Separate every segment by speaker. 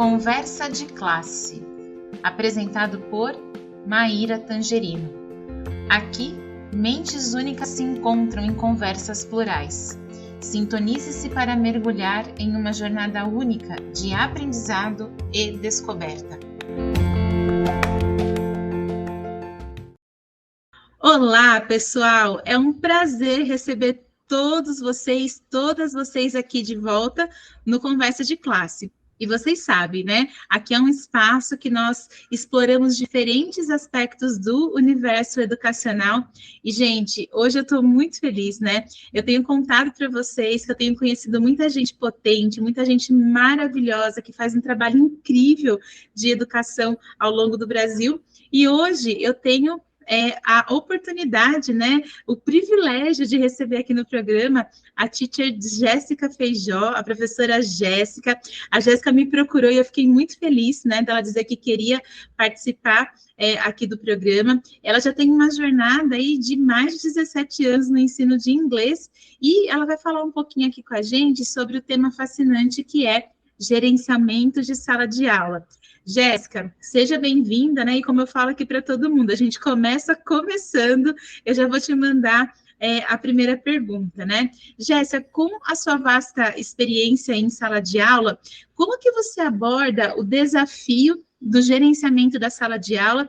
Speaker 1: Conversa de Classe, apresentado por Maíra Tangerino. Aqui, mentes únicas se encontram em conversas plurais. Sintonize-se para mergulhar em uma jornada única de aprendizado e descoberta. Olá, pessoal! É um prazer receber todas vocês aqui de volta no Conversa de Classe. E vocês sabem, né? Aqui é um espaço que nós exploramos diferentes aspectos do universo educacional. E, gente, hoje eu estou muito feliz, né? Eu tenho contado para vocês que eu tenho conhecido muita gente potente, muita gente maravilhosa, que faz um trabalho incrível de educação ao longo do Brasil. E hoje eu tenho a oportunidade, né, o privilégio de receber aqui no programa a teacher Jéssica Feijó, a professora Jéssica. A Jéssica me procurou e eu fiquei muito feliz, né, dela dizer que queria participar aqui do programa. Ela já tem uma jornada aí de mais de 17 anos no ensino de inglês e ela vai falar um pouquinho aqui com a gente sobre o tema fascinante que é gerenciamento de sala de aula. Jéssica, seja bem-vinda, né? E como eu falo aqui para todo mundo, a gente começando, eu já vou te mandar a primeira pergunta, né? Jéssica, com a sua vasta experiência em sala de aula, como que você aborda o desafio do gerenciamento da sala de aula,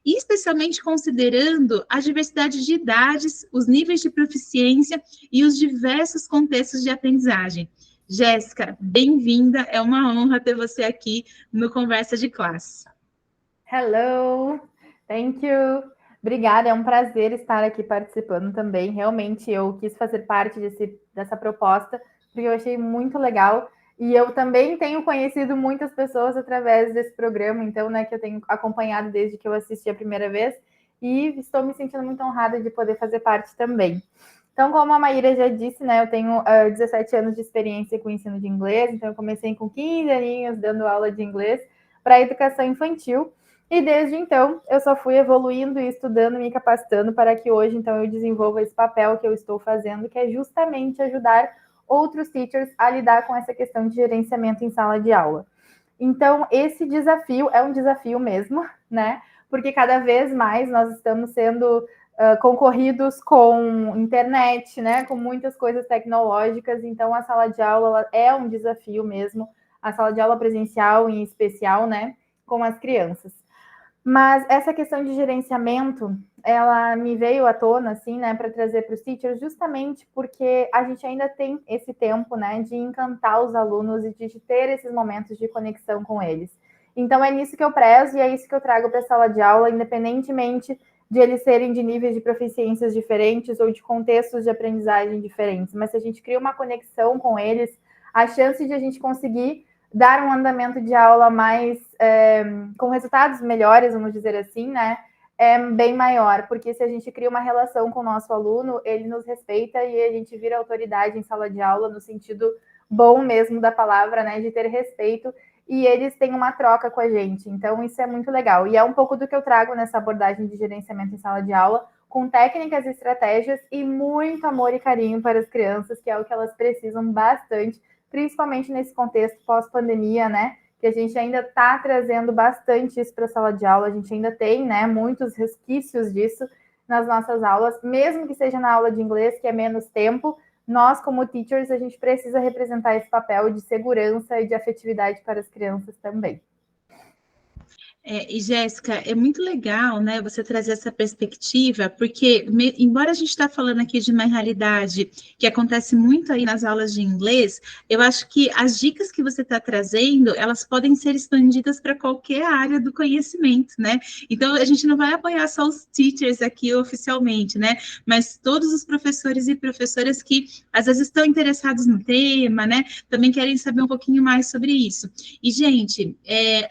Speaker 1: especialmente considerando a diversidade de idades, os níveis de proficiência e os diversos contextos de aprendizagem? Jéssica, bem-vinda, é uma honra ter você aqui no Conversa de Classe.
Speaker 2: Hello, thank you. Obrigada, é um prazer estar aqui participando também. Realmente eu quis fazer parte dessa proposta, porque eu achei muito legal. E eu também tenho conhecido muitas pessoas através desse programa, então, né, que eu tenho acompanhado desde que eu assisti a primeira vez, e estou me sentindo muito honrada de poder fazer parte também. Então, como a Maíra já disse, né, eu tenho 17 anos de experiência com o ensino de inglês, então eu comecei com 15 aninhos dando aula de inglês para a educação infantil, e desde então eu só fui evoluindo e estudando, me capacitando para que hoje, então, eu desenvolva esse papel que eu estou fazendo, que é justamente ajudar outros teachers a lidar com essa questão de gerenciamento em sala de aula. Então, esse desafio é um desafio mesmo, né, porque cada vez mais nós estamos sendo concorridos com internet, né, com muitas coisas tecnológicas, então a sala de aula é um desafio mesmo, a sala de aula presencial em especial, né, com as crianças. Mas essa questão de gerenciamento, ela me veio à tona, assim, né, para trazer para os teachers, justamente porque a gente ainda tem esse tempo, né, de encantar os alunos e de ter esses momentos de conexão com eles. Então é nisso que eu prezo e é isso que eu trago para a sala de aula, independentemente de eles serem de níveis de proficiências diferentes ou de contextos de aprendizagem diferentes. Mas se a gente cria uma conexão com eles, a chance de a gente conseguir dar um andamento de aula mais com resultados melhores, vamos dizer assim, né, é bem maior, porque se a gente cria uma relação com o nosso aluno, ele nos respeita e a gente vira autoridade em sala de aula no sentido bom mesmo da palavra, né, de ter respeito, e eles têm uma troca com a gente. Então, isso é muito legal. E é um pouco do que eu trago nessa abordagem de gerenciamento em sala de aula, com técnicas e estratégias e muito amor e carinho para as crianças, que é o que elas precisam bastante, principalmente nesse contexto pós-pandemia, né? Que a gente ainda está trazendo bastante isso para a sala de aula, a gente ainda tem, né, muitos resquícios disso nas nossas aulas, mesmo que seja na aula de inglês, que é menos tempo, nós, como teachers, a gente precisa representar esse papel de segurança e de afetividade para as crianças também.
Speaker 1: E Jéssica, é muito legal, né, você trazer essa perspectiva, porque embora a gente está falando aqui de uma realidade que acontece muito aí nas aulas de inglês, eu acho que as dicas que você está trazendo, elas podem ser expandidas para qualquer área do conhecimento, né? Então, a gente não vai apoiar só os teachers aqui oficialmente, né? Mas todos os professores e professoras que às vezes estão interessados no tema, né? Também querem saber um pouquinho mais sobre isso. E, gente,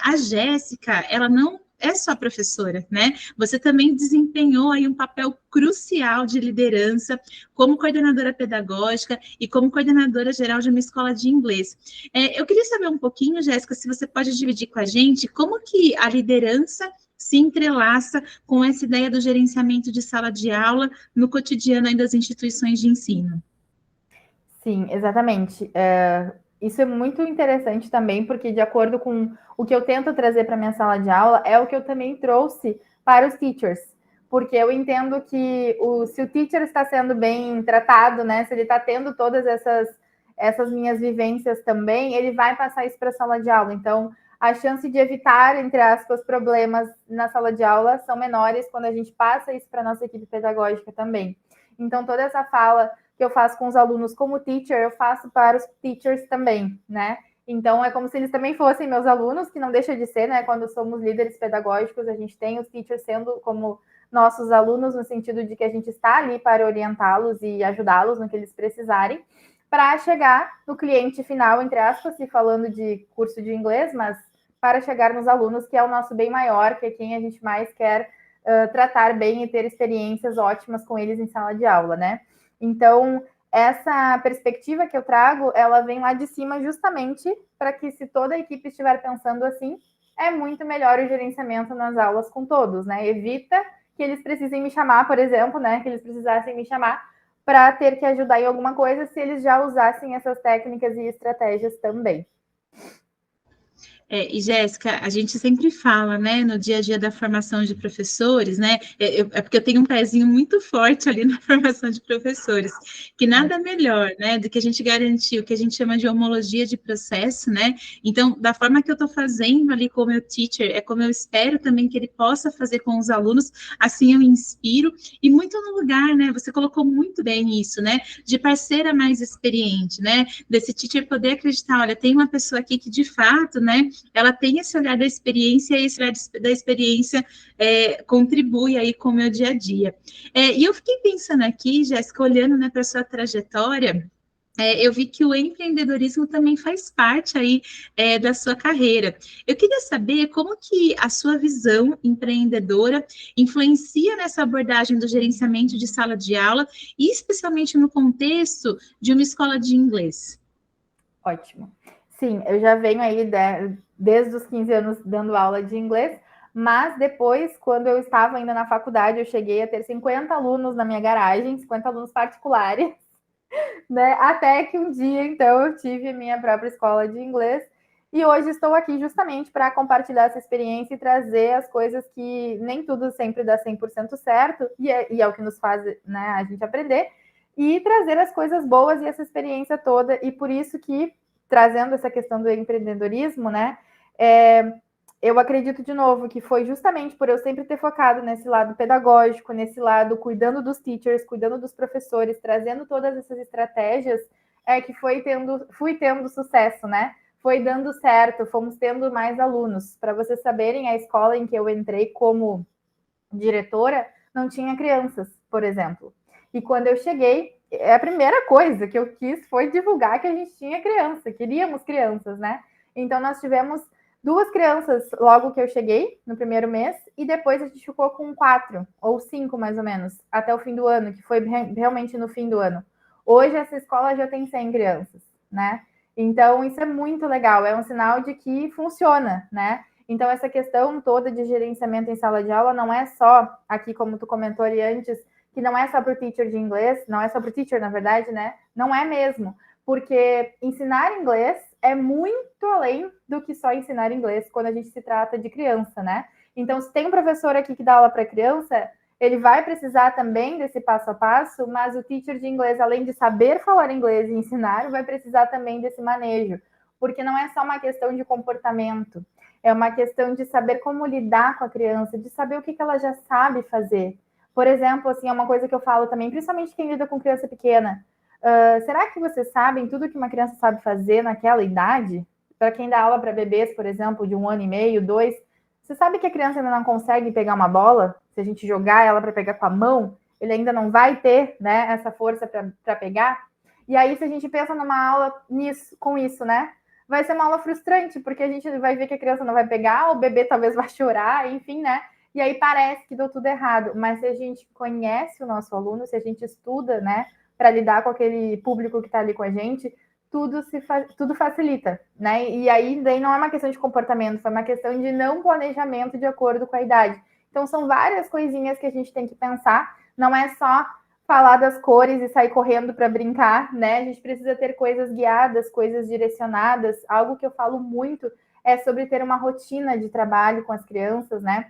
Speaker 1: a Jéssica, ela não é só professora, né? Você também desempenhou aí um papel crucial de liderança como coordenadora pedagógica e como coordenadora geral de uma escola de inglês. Eu queria saber um pouquinho, Jéssica, se você pode dividir com a gente como que a liderança se entrelaça com essa ideia do gerenciamento de sala de aula no cotidiano aí das instituições de ensino.
Speaker 2: Sim, exatamente. isso é muito interessante também, porque de acordo com o que eu tento trazer para minha sala de aula, é o que eu também trouxe para os teachers. Porque eu entendo que se o teacher está sendo bem tratado, né? Se ele está tendo todas essas minhas vivências também, ele vai passar isso para a sala de aula. Então, a chance de evitar, entre aspas, problemas na sala de aula são menores quando a gente passa isso para a nossa equipe pedagógica também. Então, toda essa fala que eu faço com os alunos como teacher, eu faço para os teachers também, né? Então, é como se eles também fossem meus alunos, que não deixa de ser, né? Quando somos líderes pedagógicos, a gente tem os teachers sendo como nossos alunos, no sentido de que a gente está ali para orientá-los e ajudá-los no que eles precisarem, para chegar no cliente final, entre aspas, e falando de curso de inglês, mas para chegar nos alunos, que é o nosso bem maior, que é quem a gente mais quer tratar bem e ter experiências ótimas com eles em sala de aula, né? Então, essa perspectiva que eu trago, ela vem lá de cima justamente para que, se toda a equipe estiver pensando assim, é muito melhor o gerenciamento nas aulas com todos, né? Evita que eles precisem me chamar, por exemplo, né? Que eles precisassem me chamar para ter que ajudar em alguma coisa, se eles já usassem essas técnicas e estratégias também.
Speaker 1: E Jéssica, a gente sempre fala, né, no dia a dia da formação de professores, né, é porque eu tenho um pezinho muito forte ali na formação de professores, que nada melhor, né, do que a gente garantir o que a gente chama de homologia de processo, né, então, da forma que eu estou fazendo ali com o meu teacher, é como eu espero também que ele possa fazer com os alunos, assim eu inspiro, e muito no lugar, né, você colocou muito bem isso, né, de parceira mais experiente, né, desse teacher poder acreditar, olha, tem uma pessoa aqui que de fato, né, ela tem esse olhar da experiência e esse olhar da experiência contribui aí com o meu dia a dia. E eu fiquei pensando aqui, Jéssica, olhando, né, para a sua trajetória, eu vi que o empreendedorismo também faz parte aí da sua carreira. Eu queria saber como que a sua visão empreendedora influencia nessa abordagem do gerenciamento de sala de aula, e especialmente no contexto de uma escola de inglês.
Speaker 2: Ótimo. Sim, eu já venho aí desde os 15 anos dando aula de inglês, mas depois, quando eu estava ainda na faculdade, eu cheguei a ter 50 alunos na minha garagem, 50 alunos particulares, né? Até que um dia, então, eu tive a minha própria escola de inglês, e hoje estou aqui justamente para compartilhar essa experiência e trazer as coisas que nem tudo sempre dá 100% certo, e é o que nos faz, né, a gente aprender, e trazer as coisas boas e essa experiência toda, e por isso que, trazendo essa questão do empreendedorismo, né, eu acredito, de novo, que foi justamente por eu sempre ter focado nesse lado pedagógico, nesse lado cuidando dos teachers, cuidando dos professores, trazendo todas essas estratégias, que fui tendo sucesso, né? Foi dando certo, fomos tendo mais alunos. Para vocês saberem, a escola em que eu entrei como diretora não tinha crianças, por exemplo. E quando eu cheguei, a primeira coisa que eu quis foi divulgar que a gente tinha criança, queríamos crianças, né? Então, nós tivemos 2 crianças logo que eu cheguei, no primeiro mês, e depois a gente ficou com 4 ou 5, mais ou menos, até o fim do ano, que foi realmente no fim do ano. Hoje, essa escola já tem 100 crianças, né? Então, isso é muito legal, é um sinal de que funciona, né? Então, essa questão toda de gerenciamento em sala de aula não é só, aqui como tu comentou ali antes, que não é só para o teacher de inglês, não é só para o teacher, na verdade, né? Não é mesmo, porque ensinar inglês é muito além do que só ensinar inglês quando a gente se trata de criança, né? Então, se tem um professor aqui que dá aula para criança, ele vai precisar também desse passo a passo, mas o teacher de inglês, além de saber falar inglês e ensinar, vai precisar também desse manejo, porque não é só uma questão de comportamento, é uma questão de saber como lidar com a criança, de saber o que ela já sabe fazer. Por exemplo, assim, é uma coisa que eu falo também, principalmente quem lida com criança pequena. Será que vocês sabem tudo que uma criança sabe fazer naquela idade? Para quem dá aula para bebês, por exemplo, de 1 ano e meio, 2, você sabe que a criança ainda não consegue pegar uma bola? Se a gente jogar ela para pegar com a mão, ele ainda não vai ter, né, essa força para pegar? E aí, se a gente pensa numa aula com isso, né? Vai ser uma aula frustrante, porque a gente vai ver que a criança não vai pegar, o bebê talvez vai chorar, enfim, né? E aí parece que deu tudo errado. Mas se a gente conhece o nosso aluno, se a gente estuda, né, para lidar com aquele público que está ali com a gente, tudo facilita, né? E aí daí não é uma questão de comportamento, foi uma questão de não planejamento de acordo com a idade. Então são várias coisinhas que a gente tem que pensar, não é só falar das cores e sair correndo para brincar, né? A gente precisa ter coisas guiadas, coisas direcionadas. Algo que eu falo muito é sobre ter uma rotina de trabalho com as crianças, né?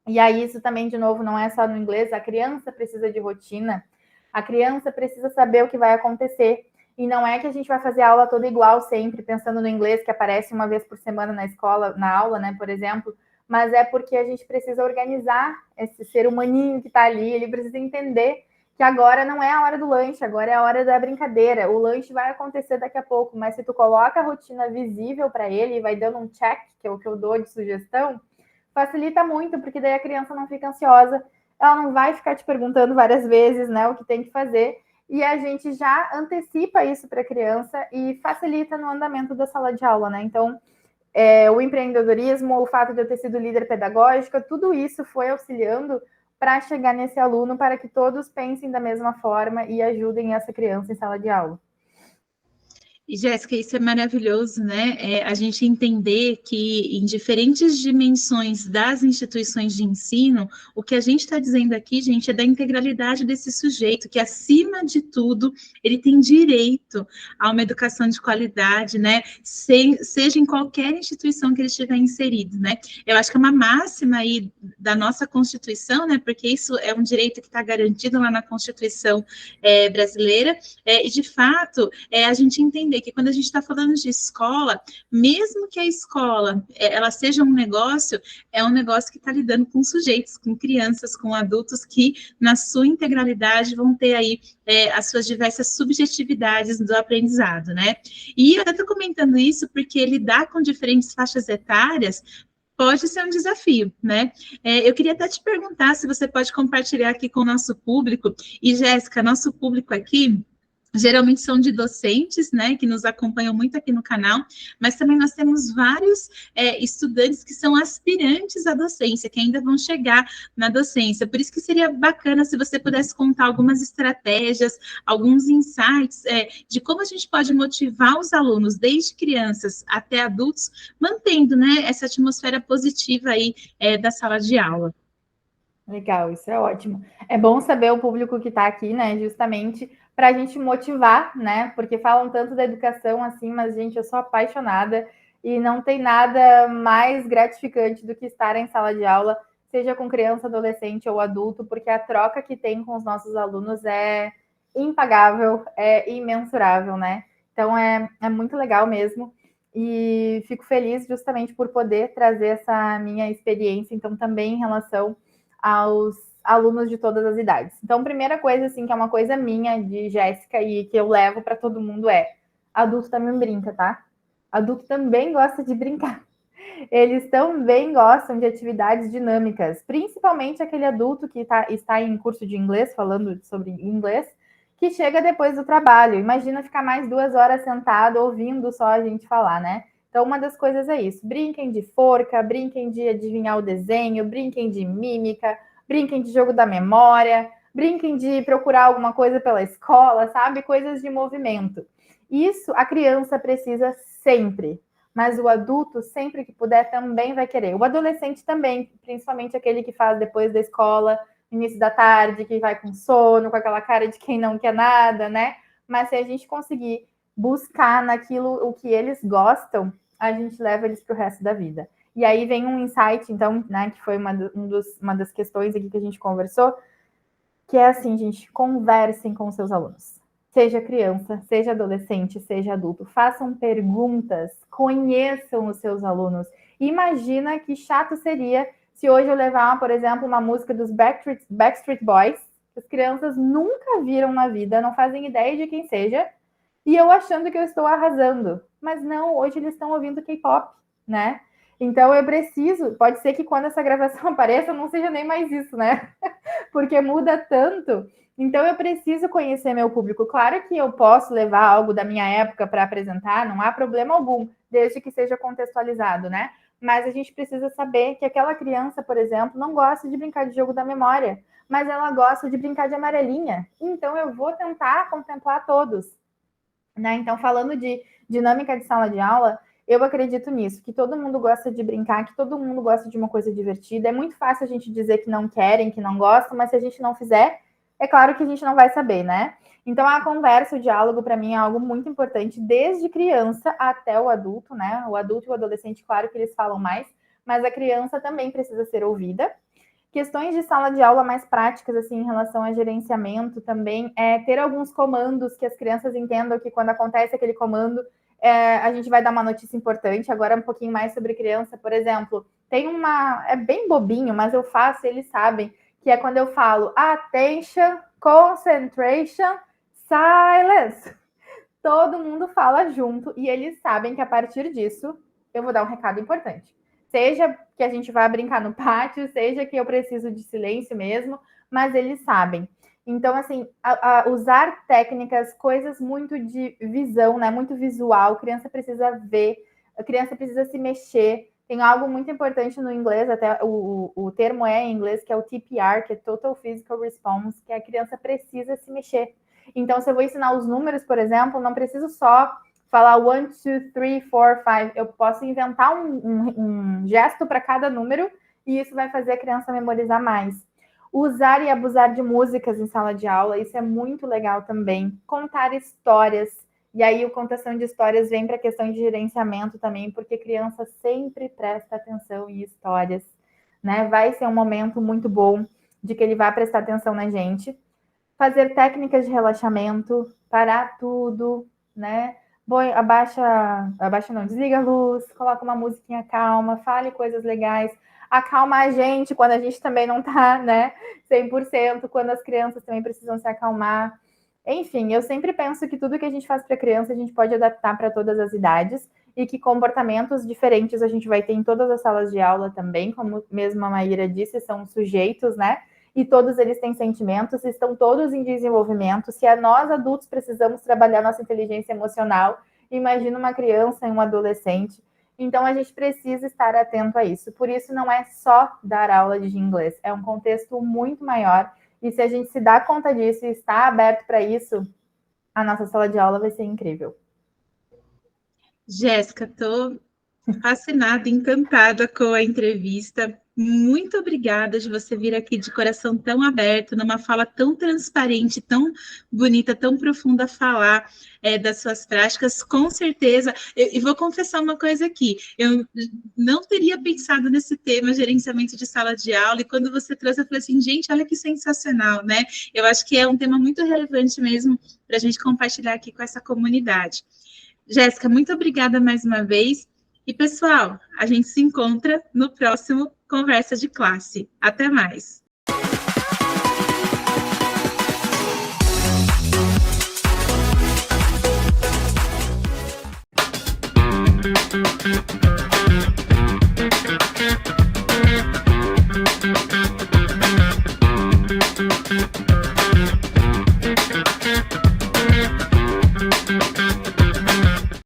Speaker 2: E aí isso também, de novo, não é só no inglês, a criança precisa de rotina, a criança precisa saber o que vai acontecer. E não é que a gente vai fazer a aula toda igual sempre, pensando no inglês, que aparece uma vez por semana na escola, na aula, né, por exemplo, mas é porque a gente precisa organizar esse ser humaninho que está ali, ele precisa entender que agora não é a hora do lanche, agora é a hora da brincadeira. O lanche vai acontecer daqui a pouco, mas se tu coloca a rotina visível para ele e vai dando um check, que é o que eu dou de sugestão, facilita muito, porque daí a criança não fica ansiosa, ela não vai ficar te perguntando várias vezes, né, o que tem que fazer, e a gente já antecipa isso para a criança e facilita no andamento da sala de aula, né? Então, o empreendedorismo, o fato de eu ter sido líder pedagógica, tudo isso foi auxiliando para chegar nesse aluno, para que todos pensem da mesma forma e ajudem essa criança em sala de aula.
Speaker 1: E, Jéssica, isso é maravilhoso, né? A gente entender que em diferentes dimensões das instituições de ensino, o que a gente está dizendo aqui, gente, é da integralidade desse sujeito, que acima de tudo, ele tem direito a uma educação de qualidade, né? Seja em qualquer instituição que ele estiver inserido, né? Eu acho que é uma máxima aí da nossa Constituição, né? Porque isso é um direito que está garantido lá na Constituição brasileira, e de fato, a gente entender que quando a gente está falando de escola, mesmo que a escola ela seja um negócio, é um negócio que está lidando com sujeitos, com crianças, com adultos que, na sua integralidade, vão ter aí as suas diversas subjetividades do aprendizado, né? E eu até estou comentando isso porque lidar com diferentes faixas etárias pode ser um desafio, né? Eu queria até te perguntar se você pode compartilhar aqui com o nosso público, e Jéssica, nosso público aqui geralmente são de docentes, né, que nos acompanham muito aqui no canal, mas também nós temos vários estudantes que são aspirantes à docência, que ainda vão chegar na docência. Por isso que seria bacana se você pudesse contar algumas estratégias, alguns insights de como a gente pode motivar os alunos, desde crianças até adultos, mantendo, né, essa atmosfera positiva aí da sala de aula.
Speaker 2: Legal, isso é ótimo. É bom saber o público que está aqui, né? Justamente para a gente motivar, né? Porque falam tanto da educação assim, mas, gente, eu sou apaixonada e não tem nada mais gratificante do que estar em sala de aula, seja com criança, adolescente ou adulto, porque a troca que tem com os nossos alunos é impagável, é imensurável, né? Então é muito legal mesmo. E fico feliz justamente por poder trazer essa minha experiência, então, também em relação aos alunos de todas as idades. Então, primeira coisa, assim, que é uma coisa minha, de Jéssica, e que eu levo para todo mundo adulto também brinca, tá? Adulto também gosta de brincar. Eles também gostam de atividades dinâmicas, principalmente aquele adulto que está em curso de inglês, falando sobre inglês, que chega depois do trabalho. Imagina ficar mais 2 horas sentado ouvindo só a gente falar, né? Então, uma das coisas é isso. Brinquem de forca, brinquem de adivinhar o desenho, brinquem de mímica, brinquem de jogo da memória, brinquem de procurar alguma coisa pela escola, sabe? Coisas de movimento. Isso a criança precisa sempre, mas o adulto, sempre que puder, também vai querer. O adolescente também, principalmente aquele que faz depois da escola, início da tarde, que vai com sono, com aquela cara de quem não quer nada, né? Mas se a gente conseguir buscar naquilo o que eles gostam, a gente leva eles para o resto da vida. E aí vem um insight, então, né, que foi uma das questões aqui que a gente conversou, que é assim, gente, conversem com seus alunos. Seja criança, seja adolescente, seja adulto, façam perguntas, conheçam os seus alunos. Imagina que chato seria se hoje eu levar, por exemplo, uma música dos Backstreet Boys, que as crianças nunca viram na vida, não fazem ideia de quem seja, e eu achando que eu estou arrasando. Mas não, hoje eles estão ouvindo K-pop, né? Então eu preciso, pode ser que quando essa gravação apareça não seja nem mais isso, né? Porque muda tanto. Então eu preciso conhecer meu público. Claro que eu posso levar algo da minha época para apresentar, não há problema algum, desde que seja contextualizado, né? Mas a gente precisa saber que aquela criança, por exemplo, não gosta de brincar de jogo da memória, mas ela gosta de brincar de amarelinha. Então eu vou tentar contemplar todos, né? Então, falando de dinâmica de sala de aula, eu acredito nisso, que todo mundo gosta de brincar, que todo mundo gosta de uma coisa divertida. É muito fácil a gente dizer que não querem, que não gostam, mas se a gente não fizer, é claro que a gente não vai saber, né? Então, a conversa, o diálogo, para mim, é algo muito importante, desde criança até o adulto, né? O adulto e o adolescente, claro que eles falam mais, mas a criança também precisa ser ouvida. Questões de sala de aula mais práticas, assim, em relação a gerenciamento também, ter alguns comandos que as crianças entendam que quando acontece aquele comando, a gente vai dar uma notícia importante. Agora, um pouquinho mais sobre criança, por exemplo, tem uma... É bem bobinho, mas eu faço, eles sabem, que é quando eu falo attention, concentration, silence. Todo mundo fala junto e eles sabem que a partir disso eu vou dar um recado importante. Seja que a gente vai brincar no pátio, seja que eu preciso de silêncio mesmo, mas eles sabem. Então, assim, usar técnicas, coisas muito de visão, né? Muito visual, a criança precisa ver, a criança precisa se mexer. Tem algo muito importante no inglês, até o termo é em inglês, que é o TPR, que é Total Physical Response, que a criança precisa se mexer. Então, se eu vou ensinar os números, por exemplo, não preciso só falar 1, 2, 3, 4, 5. Eu posso inventar um gesto para cada número e isso vai fazer a criança memorizar mais. Usar e abusar de músicas em sala de aula, isso é muito legal também. Contar histórias. E aí, a contação de histórias vem para a questão de gerenciamento também, porque criança sempre presta atenção em histórias, né? Vai ser um momento muito bom de que ele vai prestar atenção na gente. Fazer técnicas de relaxamento, parar tudo, né? Abaixa não, desliga a luz, coloca uma musiquinha calma, fale coisas legais, acalma a gente quando a gente também não tá, né, 100%, quando as crianças também precisam se acalmar. Enfim, eu sempre penso que tudo que a gente faz para criança, a gente pode adaptar para todas as idades e que comportamentos diferentes a gente vai ter em todas as salas de aula também, como mesmo a Maíra disse, são sujeitos, né? E todos eles têm sentimentos, estão todos em desenvolvimento. Se nós adultos precisamos trabalhar nossa inteligência emocional, imagina uma criança e um adolescente. Então, a gente precisa estar atento a isso. Por isso, não é só dar aula de inglês, é um contexto muito maior. E se a gente se dá conta disso e está aberto para isso, a nossa sala de aula vai ser incrível.
Speaker 1: Jéssica, estou fascinada, encantada com a entrevista. Muito obrigada de você vir aqui de coração tão aberto, numa fala tão transparente, tão bonita, tão profunda, falar das suas práticas. Com certeza, e vou confessar uma coisa aqui, eu não teria pensado nesse tema, gerenciamento de sala de aula, e quando você trouxe, eu falei assim, gente, olha que sensacional, né? Eu acho que é um tema muito relevante mesmo para a gente compartilhar aqui com essa comunidade. Jéssica, muito obrigada mais uma vez. E, pessoal, a gente se encontra no próximo Conversa de Classe. Até mais!